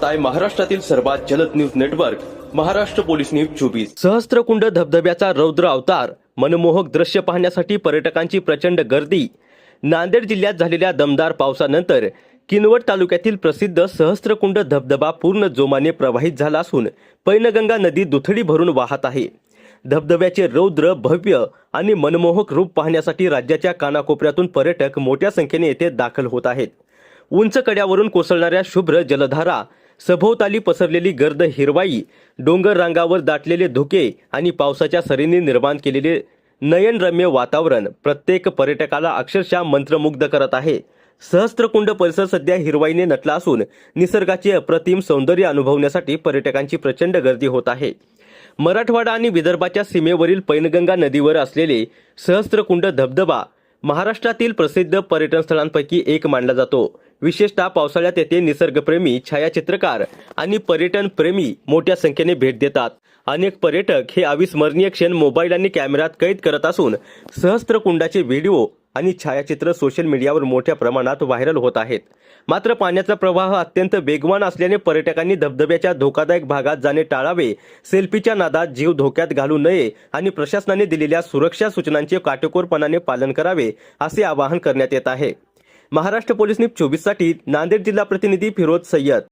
पाहताय महाराष्ट्रातील सर्वात जलद news network Maharashtra police news 24। Sahastrakund धबधब्याचा रौद्र अवतार, मनमोहक दृश्य पाहण्यासाठी पर्यटकांची प्रचंड गर्दी। नांदेड जिल्ह्यात झालेल्या दमदार पावसानंतर किनवट तालुक्यातील प्रसिद्ध सहस्त्रकुंड धबधबा पूर्ण जोमाने प्रवाहित झाला असून पैनगंगा नदी दुथडी भरून वाहत आहे। धबधब्याचे रौद्र, भव्य आणि मनमोहक रूप पाहण्यासाठी राज्याच्या कानाकोपऱ्यातून पर्यटक मोठ्या संख्येने येथे दाखल होत आहेत। उंच कड्यावरून कोसळणाऱ्या शुभ्र जलधारा, सभोवताली पसरलेली गर्द हिरवाई, डोंगर रांगावर दाटलेले धुके आणि पावसाच्या सरींनी निर्माण केलेले नयनरम्य वातावरण प्रत्येक पर्यटकाला अक्षरशः मंत्रमुग्ध करत आहे। सहस्त्रकुंड परिसर सध्या हिरवाईने नटला असून निसर्गाचे अप्रतिम सौंदर्य अनुभवण्यासाठी पर्यटकांची प्रचंड गर्दी होत आहे। मराठवाडा आणि विदर्भाच्या सीमेवरील पैनगंगा नदीवर असलेले सहस्त्रकुंड धबधबा महाराष्ट्रातील प्रसिद्ध पर्यटन स्थळांपैकी एक मानला जातो। विशेषतः पावसाळ्यात येथे निसर्गप्रेमी, छायाचित्रकार आणि पर्यटन प्रेमी मोठ्या संख्येने भेट देतात। अनेक पर्यटक हे अविस्मरणीय क्षण मोबाईल आणि कॅमेऱ्यात कैद करत असून सहस्त्रकुंडाचे व्हिडिओ आणि छायाचित्र सोशल मीडियावर मोठ्या प्रमाणात व्हायरल होत आहेत। मात्र पाण्याचा प्रवाह अत्यंत वेगवान असल्याने पर्यटकांनी धबधब्याच्या धोकादायक भागात जाणे टाळावे, सेल्फीच्या नादात जीव धोक्यात घालू नये आणि प्रशासनाने दिलेल्या सुरक्षा सूचनांचे काटेकोरपणाने पालन करावे असे आवाहन करण्यात येत आहे। महाराष्ट्र पोलीस न्यूज 24 साठी नांदेड जिल्हा प्रतिनिधी फिरोज सय्यद।